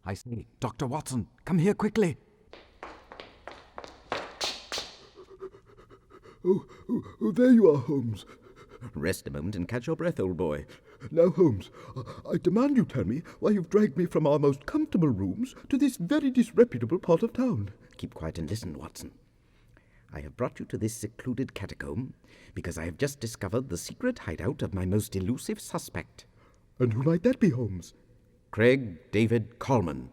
I say, Dr. Watson, come here quickly. Oh, there you are, Holmes. Rest a moment and catch your breath, old boy. Now, Holmes, I demand you tell me why you've dragged me from our most comfortable rooms to this very disreputable part of town. Keep quiet and listen, Watson. I have brought you to this secluded catacomb because I have just discovered the secret hideout of my most elusive suspect. And who might that be, Holmes? Craig David Coleman.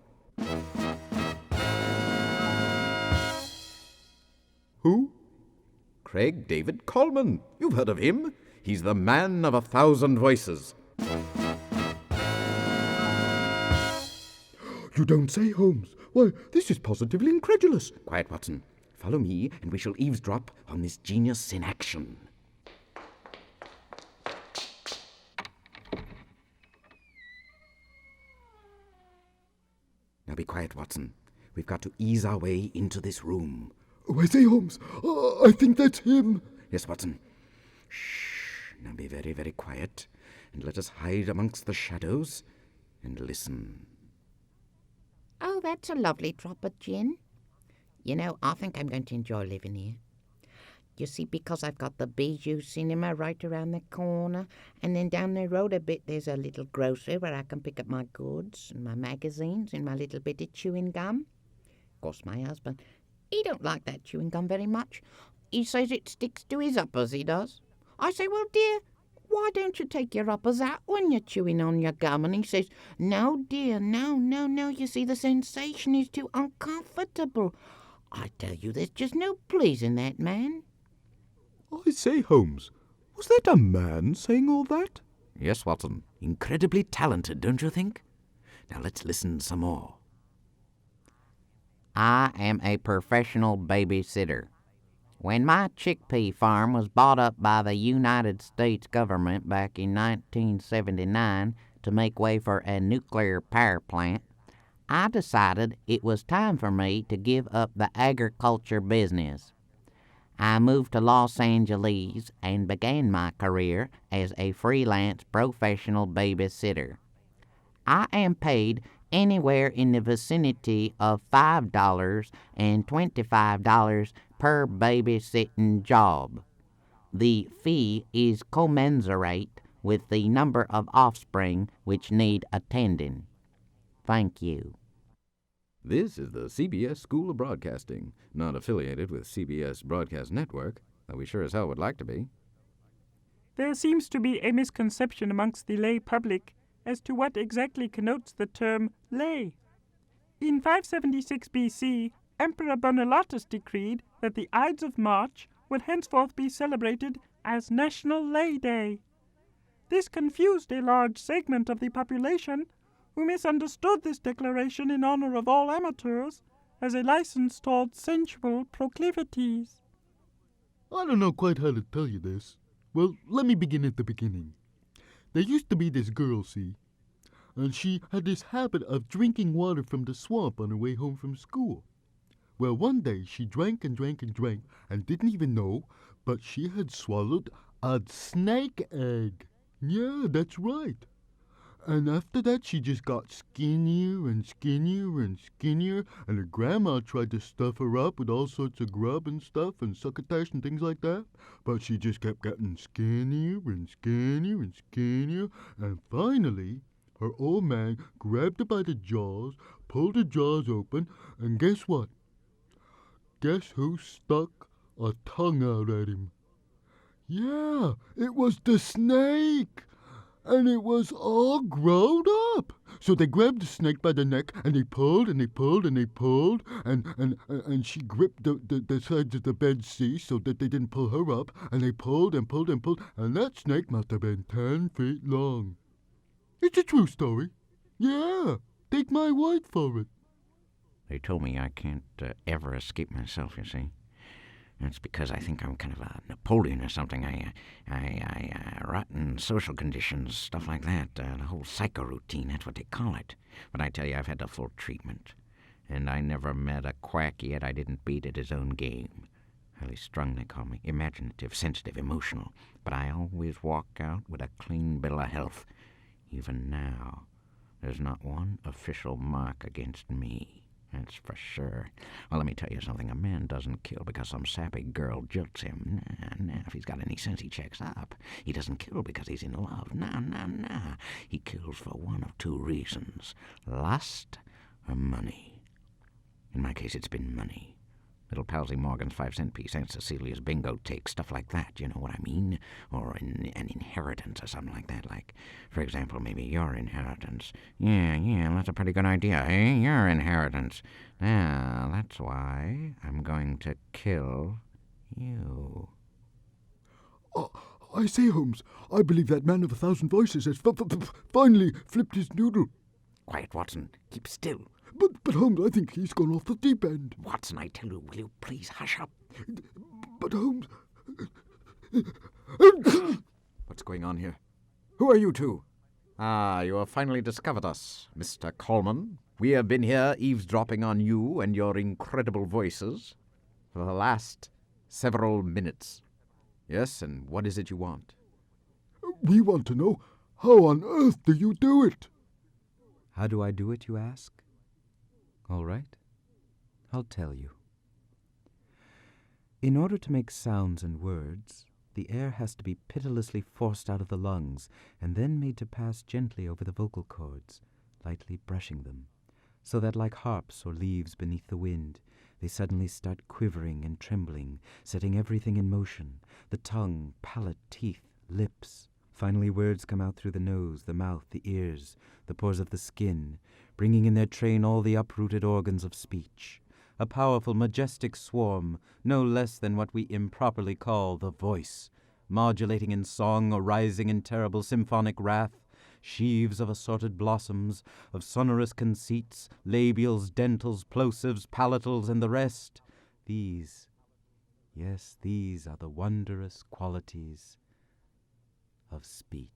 Who? Craig David Coleman. You've heard of him. He's the man of 1,000 voices. You don't say, Holmes. Why, this is positively incredulous. Quiet, Watson. Follow me, and we shall eavesdrop on this genius in action. Now be quiet, Watson. We've got to ease our way into this room. Oh, I say, Holmes, I think that's him. Yes, Watson. Shh. Now be very, very quiet, and let us hide amongst the shadows and listen. Oh, that's a lovely drop of gin. You know, I think I'm going to enjoy living here. You see, because I've got the Bijou Cinema right around the corner, and then down the road a bit there's a little grocery where I can pick up my goods and my magazines and my little bit of chewing gum. Of course, my husband, he don't like that chewing gum very much. He says it sticks to his uppers, he does. I say, well, dear, why don't you take your uppers out when you're chewing on your gum? And he says, no, dear, no, you see, the sensation is too uncomfortable. I tell you, there's just no pleasing that man. I say, Holmes, was that a man saying all that? Yes, Watson. Incredibly talented, don't you think? Now let's listen some more. I am a professional babysitter. When my chickpea farm was bought up by the United States government back in 1979 to make way for a nuclear power plant, I decided it was time for me to give up the agriculture business. I moved to Los Angeles and began my career as a freelance professional babysitter. I am paid anywhere in the vicinity of $5 and $25 per babysitting job. The fee is commensurate with the number of offspring which need attending. Thank you. This is the CBS School of Broadcasting, not affiliated with CBS Broadcast Network, though we sure as hell would like to be. There seems to be a misconception amongst the lay public as to what exactly connotes the term lay. In 576 BC, Emperor Bonelatus decreed that the Ides of March would henceforth be celebrated as National Lay Day. This confused a large segment of the population, who misunderstood this declaration in honor of all amateurs as a license toward sensual proclivities. I don't know quite how to tell you this. Well, let me begin at the beginning. There used to be this girl, see, and she had this habit of drinking water from the swamp on her way home from school. Well, one day she drank and drank and drank and didn't even know, but she had swallowed a snake egg. Yeah, that's right. And after that, she just got skinnier and skinnier and skinnier, and her grandma tried to stuff her up with all sorts of grub and stuff and succotash and things like that, but she just kept getting skinnier and skinnier and skinnier, and finally, her old man grabbed her by the jaws, pulled her jaws open, and guess what? Guess who stuck a tongue out at him? Yeah, it was the snake! And it was all grown up. So they grabbed the snake by the neck, and they pulled, and they pulled, and they pulled, and she gripped the sides of the bed, see, so that they didn't pull her up, and they pulled and pulled and pulled, and that snake must have been 10 feet long. It's a true story. Yeah, take my word for it. They told me I can't ever escape myself, you see. That's because I think I'm kind of a Napoleon or something. I rotten social conditions, stuff like that. The whole psychoroutine, that's what they call it. But I tell you, I've had the full treatment. And I never met a quack yet I didn't beat at his own game. Highly strung, they call me. Imaginative, sensitive, emotional. But I always walk out with a clean bill of health. Even now. There's not one official mark against me. That's for sure. Well, let me tell you something. A man doesn't kill because some sappy girl jilts him. Nah. If he's got any sense, he checks up. He doesn't kill because he's in love. Nah. He kills for one of two reasons. Lust or money. In my case, it's been money. Little Palsy Morgan's 5-cent piece, Aunt Cecilia's bingo take, stuff like that, you know what I mean? Or an inheritance or something like that, like, for example, maybe your inheritance. Yeah, that's a pretty good idea, eh? Your inheritance. Now, that's why I'm going to kill you. I say, Holmes, I believe that man of 1,000 voices has finally flipped his noodle. Quiet, Watson. Keep still. But Holmes, I think he's gone off the deep end. Watson, I tell you, will you please hush up? But Holmes... What's going on here? Who are you two? Ah, you have finally discovered us, Mr. Coleman. We have been here eavesdropping on you and your incredible voices for the last several minutes. Yes, and what is it you want? We want to know, how on earth do you do it? How do I do it, you ask? All right, I'll tell you. In order to make sounds and words, the air has to be pitilessly forced out of the lungs and then made to pass gently over the vocal cords, lightly brushing them, so that like harps or leaves beneath the wind, they suddenly start quivering and trembling, setting everything in motion, the tongue, palate, teeth, lips. Finally, words come out through the nose, the mouth, the ears, the pores of the skin, bringing in their train all the uprooted organs of speech. A powerful, majestic swarm, no less than what we improperly call the voice, modulating in song or rising in terrible symphonic wrath, sheaves of assorted blossoms, of sonorous conceits, labials, dentals, plosives, palatals, and the rest. These are the wondrous qualities of speech.